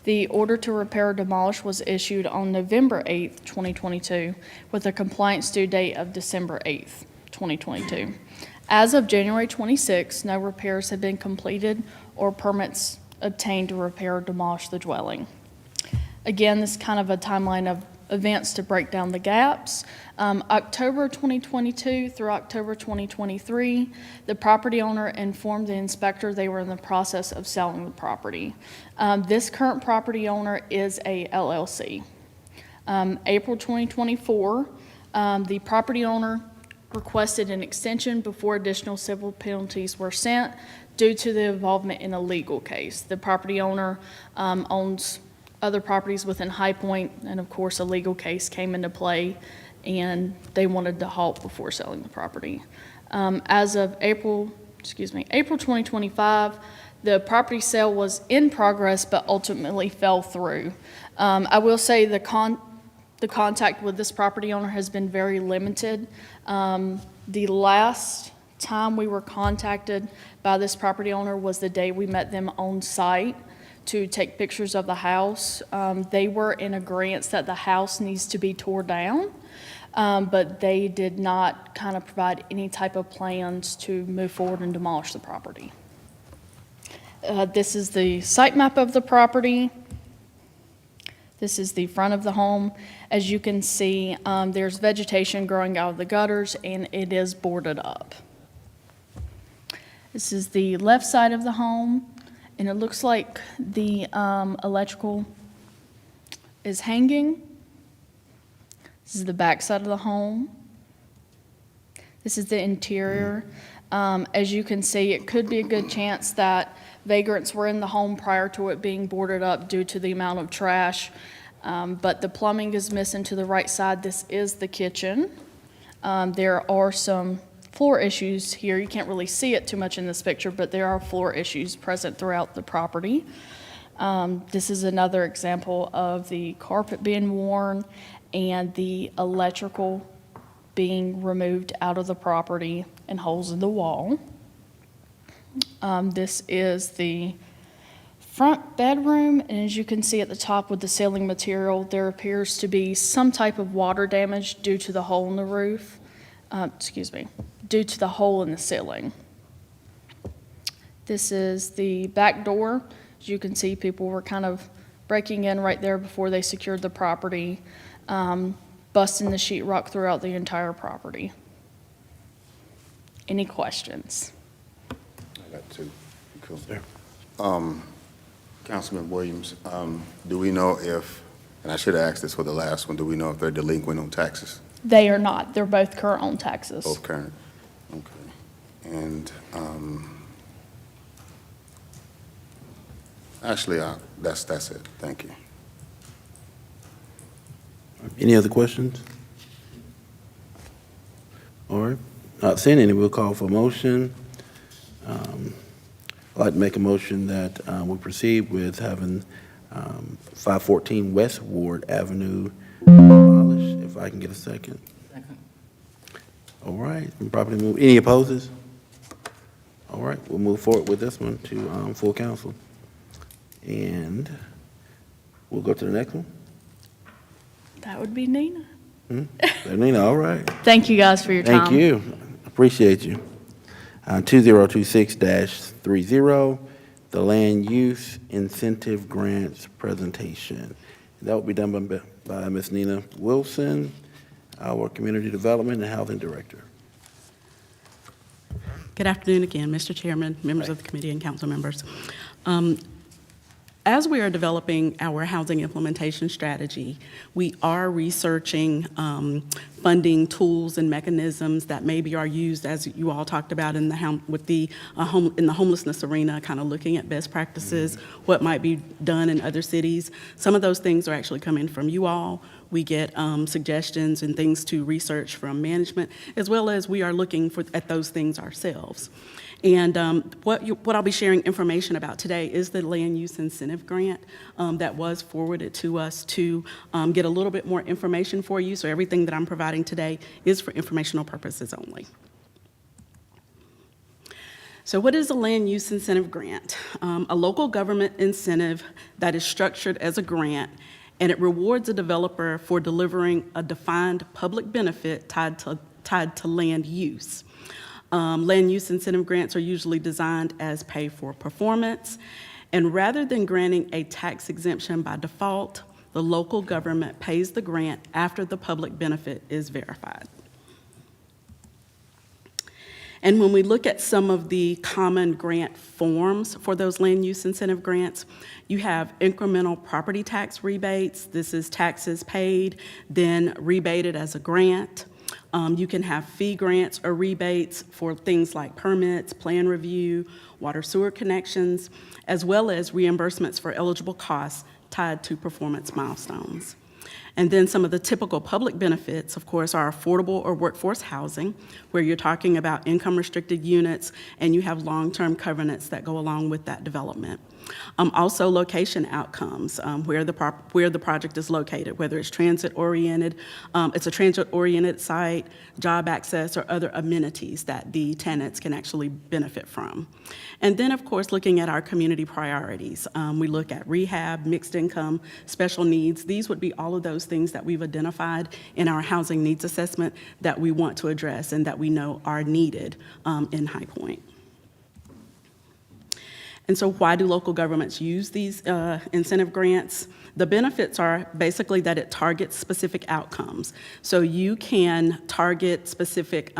The order to repair or demolish was issued on November 8th, 2022, with a compliance due date of December 8th, 2022. As of January 26th, no repairs have been completed or permits obtained to repair or demolish the dwelling. Again, this is kind of a timeline of events to break down the gaps. October 2022 through October 2023, the property owner informed the inspector they were in the process of selling the property. This current property owner is a LLC. April 2024, the property owner requested an extension before additional civil penalties were sent due to the involvement in a legal case. The property owner owns other properties within High Point, and of course, a legal case came into play, and they wanted to halt before selling the property. As of April 2025, the property sale was in progress, but ultimately fell through. I will say the contact with this property owner has been very limited. The last time we were contacted by this property owner was the day we met them on site to take pictures of the house. They were in agreement that the house needs to be tore down, but they did not kind of provide any type of plans to move forward and demolish the property. This is the site map of the property. This is the front of the home. As you can see, there's vegetation growing out of the gutters, and it is boarded up. This is the left side of the home. And it looks like the electrical is hanging. This is the back side of the home. This is the interior. As you can see, it could be a good chance that vagrants were in the home prior to it being boarded up due to the amount of trash. But the plumbing is missing to the right side. This is the kitchen. There are some floor issues here. You can't really see it too much in this picture, but there are floor issues present throughout the property. This is another example of the carpet being worn and the electrical being removed out of the property and holes in the wall. This is the front bedroom, and as you can see at the top with the ceiling material, there appears to be some type of water damage due to the hole in the roof, due to the hole in the ceiling. This is the back door. As you can see, people were kind of breaking in right there before they secured the property, busting the sheetrock throughout the entire property. Any questions? I got two. Cool. Councilman Williams, do we know if, and I should have asked this for the last one, do we know if they're delinquent on taxes? They are not. They're both current on taxes. Both current? Okay. And, actually, that's it. Thank you. Any other questions? All right, not seeing any, we'll call for motion. I'd like to make a motion that we proceed with having 514 West Ward Avenue demolished. If I can get a second. All right, and properly move. Any opposes? All right, we'll move forward with this one to full council. And we'll go to the next one. That would be Nina. Nina, all right. Thank you guys for your time. Thank you. Appreciate you. 2026-30, the Land Use Incentive Grants presentation. That will be done by Ms. Nina Wilson, our Community Development and Housing Director. Good afternoon again, Mr. Chairman, members of the committee, and council members. As we are developing our housing implementation strategy, we are researching funding tools and mechanisms that maybe are used, as you all talked about in the homelessness arena, kind of looking at best practices, what might be done in other cities. Some of those things are actually coming from you all. We get suggestions and things to research from management, as well as we are looking at those things ourselves. And what I'll be sharing information about today is the Land Use Incentive Grant that was forwarded to us to get a little bit more information for you. So everything that I'm providing today is for informational purposes only. So what is a Land Use Incentive Grant? A local government incentive that is structured as a grant, and it rewards a developer for delivering a defined public benefit tied to land use. Land use incentive grants are usually designed as pay for performance, and rather than granting a tax exemption by default, the local government pays the grant after the public benefit is verified. And when we look at some of the common grant forms for those land use incentive grants, you have incremental property tax rebates. This is taxes paid, then rebated as a grant. You can have fee grants or rebates for things like permits, plan review, water sewer connections, as well as reimbursements for eligible costs tied to performance milestones. And then some of the typical public benefits, of course, are affordable or workforce housing, where you're talking about income-restricted units, and you have long-term covenants that go along with that development. Also, location outcomes, where the project is located, whether it's transit-oriented, it's a transit-oriented site, job access, or other amenities that the tenants can actually benefit from. And then, of course, looking at our community priorities. We look at rehab, mixed income, special needs. These would be all of those things that we've identified in our housing needs assessment that we want to address and that we know are needed in High Point. And so why do local governments use these incentive grants? The benefits are basically that it targets specific outcomes. So you can target specific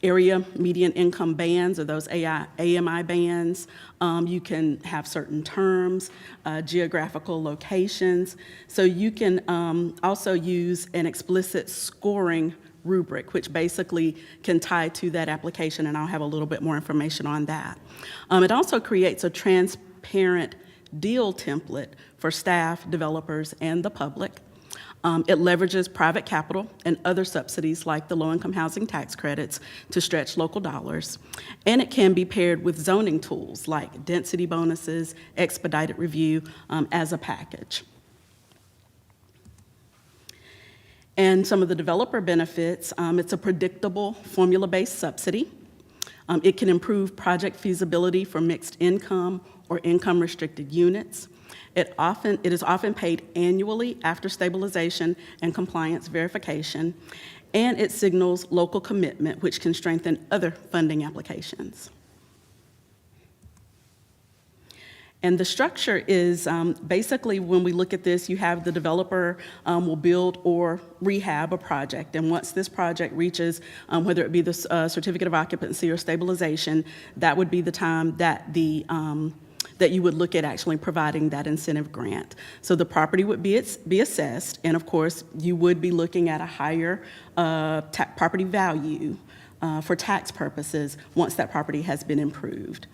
area median income bands, or those AMI bands. You can have certain terms, geographical locations. So you can also use an explicit scoring rubric, which basically can tie to that application, and I'll have a little bit more information on that. It also creates a transparent deal template for staff, developers, and the public. It leverages private capital and other subsidies like the low-income housing tax credits to stretch local dollars. And it can be paired with zoning tools like density bonuses, expedited review as a package. And some of the developer benefits, it's a predictable formula-based subsidy. It can improve project feasibility for mixed income or income-restricted units. It is often paid annually after stabilization and compliance verification, and it signals local commitment, which can strengthen other funding applications. And the structure is basically, when we look at this, you have the developer will build or rehab a project. And once this project reaches, whether it be the certificate of occupancy or stabilization, that would be the time that that you would look at actually providing that incentive grant. So the property would be assessed, and of course, you would be looking at a higher property value for tax purposes once that property has been improved.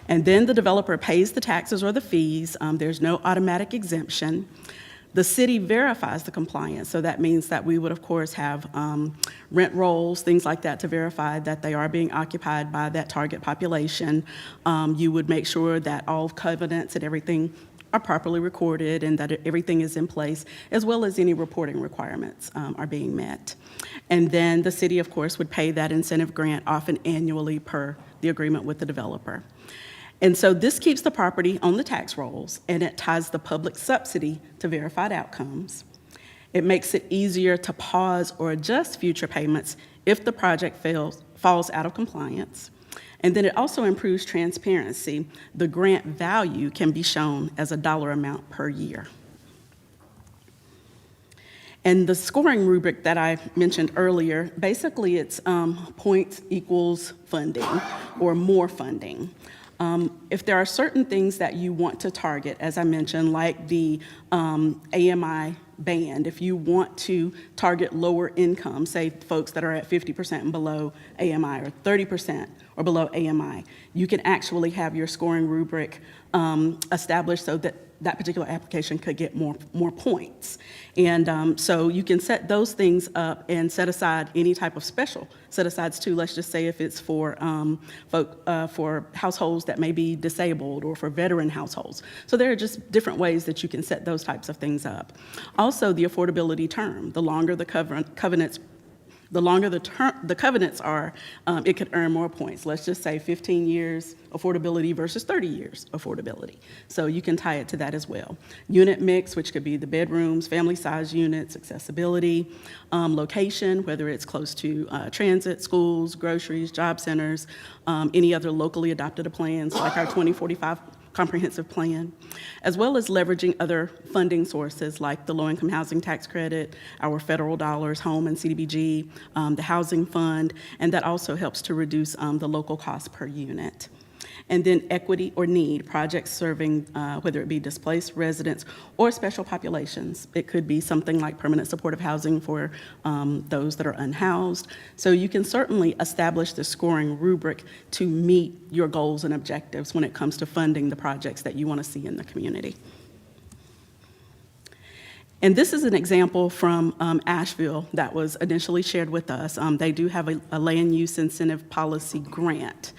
And then the developer pays the taxes or the fees. There's no automatic exemption. The city verifies the compliance, so that means that we would, of course, have rent rolls, things like that, to verify that they are being occupied by that target population. You would make sure that all covenants and everything are properly recorded and that everything is in place, as well as any reporting requirements are being met. And then the city, of course, would pay that incentive grant often annually per the agreement with the developer. And so this keeps the property on the tax rolls, and it ties the public subsidy to verified outcomes. It makes it easier to pause or adjust future payments if the project falls out of compliance. And then it also improves transparency. The grant value can be shown as a dollar amount per year. And the scoring rubric that I mentioned earlier, basically it's points equals funding or more funding. If there are certain things that you want to target, as I mentioned, like the AMI band, if you want to target lower income, say folks that are at 50% and below AMI or 30% or below AMI, you can actually have your scoring rubric established so that that particular application could get more points. And so you can set those things up and set aside any type of special set-asides too. Let's just say if it's for for households that may be disabled or for veteran households. So there are just different ways that you can set those types of things up. Also, the affordability term, the longer the covenants the covenants are, it could earn more points. Let's just say 15 years affordability versus 30 years affordability. So you can tie it to that as well. Unit mix, which could be the bedrooms, family size units, accessibility, location, whether it's close to transit, schools, groceries, job centers, any other locally adopted plans like our 2045 comprehensive plan, as well as leveraging other funding sources like the low-income housing tax credit, our federal dollars, home and CDBG, the housing fund, and that also helps to reduce the local cost per unit. And then equity or need, projects serving whether it be displaced residents or special populations. It could be something like permanent supportive housing for those that are unhoused. So you can certainly establish the scoring rubric to meet your goals and objectives when it comes to funding the projects that you want to see in the community. And this is an example from Asheville that was initially shared with us. They do have a land use incentive policy grant.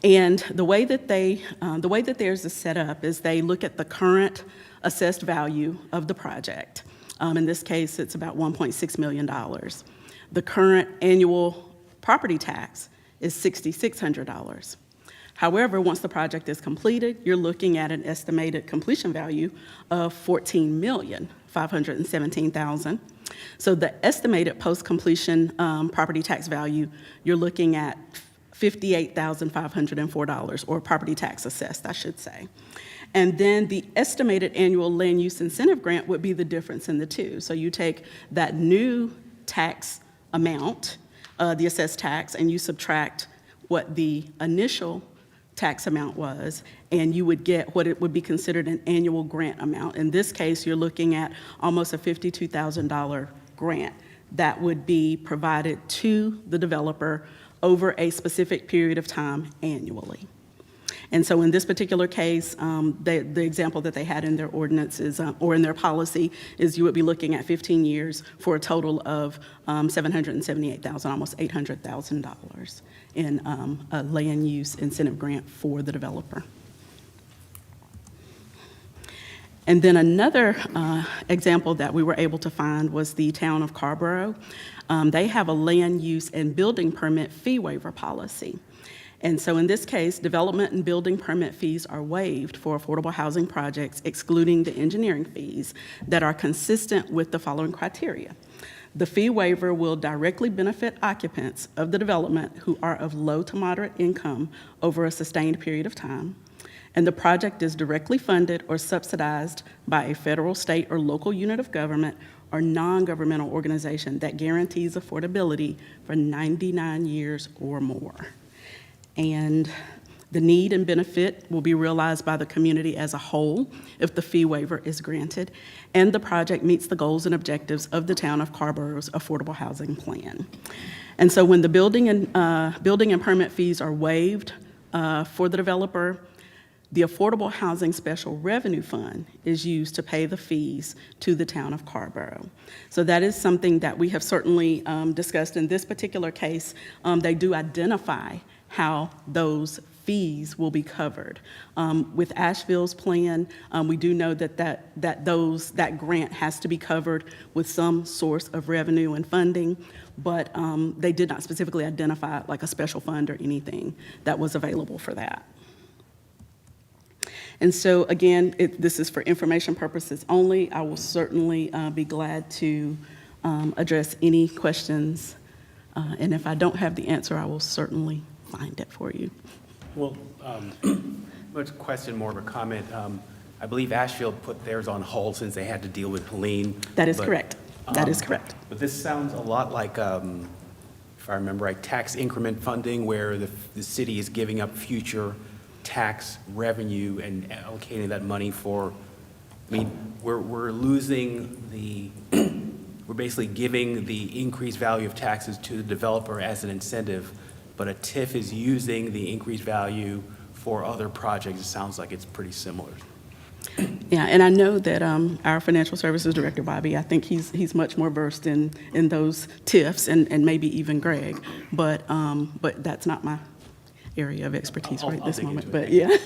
And the way that theirs is set up is they look at the current assessed value of the project. In this case, it's about $1.6 million. The current annual property tax is $6,600. However, once the project is completed, you're looking at an estimated completion value of $14,517,000. So the estimated post-completion property tax value, you're looking at $58,504, or property tax assessed, I should say. And then the estimated annual land use incentive grant would be the difference in the two. So you take that new tax amount the assessed tax, and you subtract what the initial tax amount was, and you would get what it would be considered an annual grant amount. In this case, you're looking at almost a $52,000 grant that would be provided to the developer over a specific period of time annually. And so in this particular case, the example that they had in their ordinance is, or in their policy, is you would be looking at 15 years for a total of $778,000, almost $800,000 in a land use incentive grant for the developer. And then another example that we were able to find was the town of Carrboro. They have a land use and building permit fee waiver policy. And so in this case, development and building permit fees are waived for affordable housing projects, excluding the engineering fees that are consistent with the following criteria. The fee waiver will directly benefit occupants of the development who are of low to moderate income over a sustained period of time, and the project is directly funded or subsidized by a federal, state, or local unit of government or non-governmental organization that guarantees affordability for 99 years or more. And the need and benefit will be realized by the community as a whole if the fee waiver is granted, and the project meets the goals and objectives of the town of Carrboro's affordable housing plan. And so when the building and permit fees are waived for the developer, the Affordable Housing Special Revenue Fund is used to pay the fees to the town of Carrboro. So that is something that we have certainly discussed. In this particular case, they do identify how those fees will be covered. With Asheville's plan, we do know that grant has to be covered with some source of revenue and funding, but they did not specifically identify like a special fund or anything that was available for that. And so again, this is for information purposes only. I will certainly be glad to address any questions, and if I don't have the answer, I will certainly find it for you. Well, not a question, more of a comment. I believe Asheville put theirs on hold since they had to deal with Helene. That is correct. That is correct. But this sounds a lot like, if I remember right, tax increment funding, where the city is giving up future tax revenue and allocating that money for, I mean, we're losing we're basically giving the increased value of taxes to the developer as an incentive, but a TIF is using the increased value for other projects. It sounds like it's pretty similar. Yeah, and I know that our financial services director, Bobby, I think he's much more versed in those TIFs and maybe even Greg, but that's not my area of expertise right this moment, but yeah.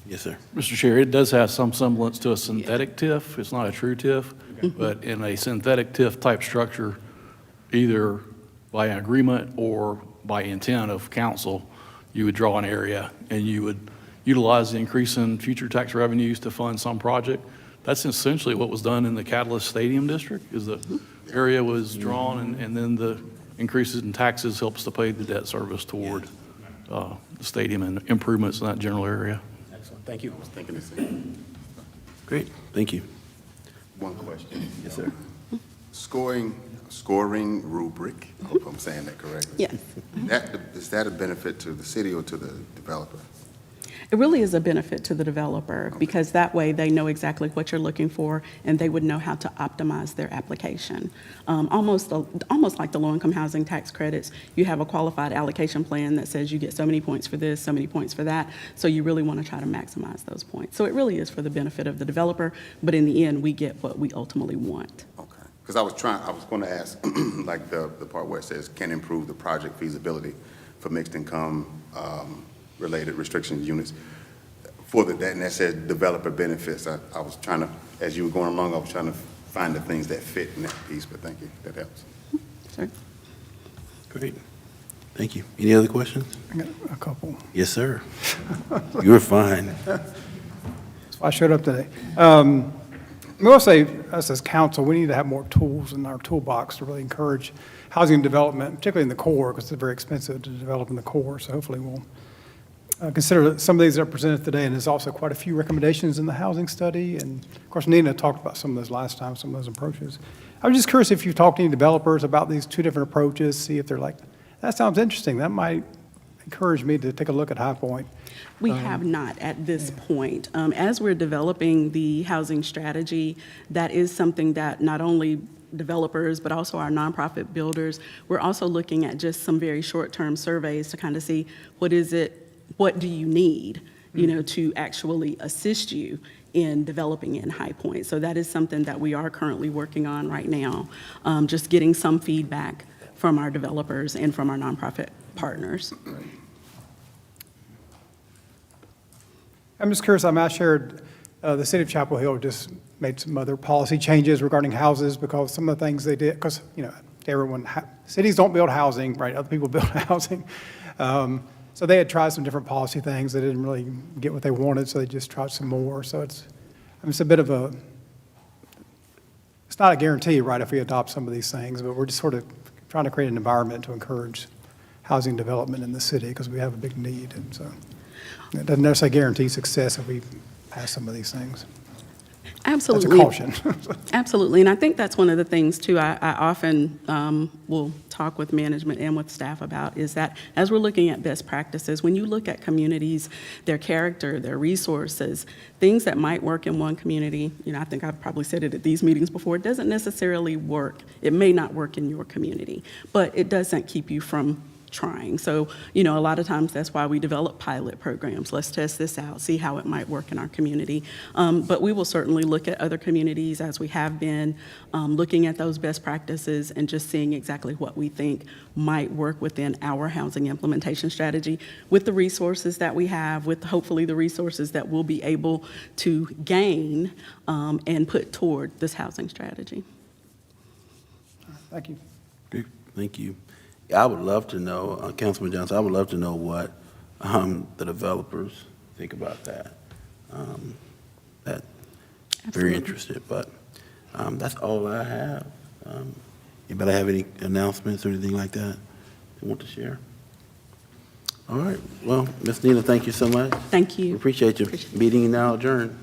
Yes, sir. Mr. Chair, it does have some semblance to a synthetic TIF. It's not a true TIF, but in a synthetic TIF type structure, either by an agreement or by intent of council, you would draw an area and you would utilize the increase in future tax revenues to fund some project. That's essentially what was done in the Catalyst Stadium District, is the area was drawn and then the increases in taxes helps to pay the debt service toward the stadium and improvements in that general area. Excellent, thank you. I was thinking the same. Great, thank you. One question. Yes, sir. Scoring rubric, I hope I'm saying that correctly. Yes. Is that a benefit to the city or to the developer? It really is a benefit to the developer because that way they know exactly what you're looking for and they would know how to optimize their application. Almost like the low-income housing tax credits, you have a qualified allocation plan that says you get so many points for this, so many points for that, so you really want to try to maximize those points. So it really is for the benefit of the developer, but in the end, we get what we ultimately want. Okay, because I was going to ask, like the part where it says can improve the project feasibility for mixed income related restriction units. For that, and that said developer benefits. I was trying to, as you were going along, I was trying to find the things that fit in that piece, but thank you, that helps. Sure. Great, thank you. Any other questions? I got a couple. Yes, sir. You were fine. So I showed up today. I will say, us as council, we need to have more tools in our toolbox to really encourage housing development, particularly in the core, because it's very expensive to develop in the core, so hopefully we'll consider some of these that are presented today, and there's also quite a few recommendations in the housing study. And of course, Nina talked about some of those last time, some of those approaches. I was just curious if you've talked to any developers about these two different approaches, see if they're like, that sounds interesting. That might encourage me to take a look at High Point. We have not at this point. As we're developing the housing strategy, that is something that not only developers, but also our nonprofit builders, we're also looking at just some very short-term surveys to kind of see what do you need, to actually assist you in developing in High Point. So that is something that we are currently working on right now, just getting some feedback from our developers and from our nonprofit partners. I'm just curious, I shared, the city of Chapel Hill just made some other policy changes regarding houses because some of the things they did, because, cities don't build housing, right? Other people build housing. So they had tried some different policy things. They didn't really get what they wanted, so they just tried some more. So it's a bit of it's not a guarantee, right, if we adopt some of these things, but we're just sort of trying to create an environment to encourage housing development in the city because we have a big need. And so it doesn't necessarily guarantee success if we pass some of these things. Absolutely. That's a caution. Absolutely, and I think that's one of the things, too, I often will talk with management and with staff about, is that as we're looking at best practices, when you look at communities, their character, their resources, things that might work in one community, I think I've probably said it at these meetings before, it doesn't necessarily work. It may not work in your community, but it doesn't keep you from trying. So, a lot of times that's why we develop pilot programs. Let's test this out, see how it might work in our community. But we will certainly look at other communities as we have been, looking at those best practices and just seeing exactly what we think might work within our housing implementation strategy with the resources that we have, with hopefully the resources that we'll be able to gain and put toward this housing strategy. Thank you. Okay, thank you. I would love to know, Councilman Johnson, I would love to know what the developers think about that. Very Absolutely. interested, but that's all I have. Anybody have any announcements or anything like that you want to share? All right, well, Ms. Nina, thank you so much. Thank you. Appreciate you. Meeting now adjourned.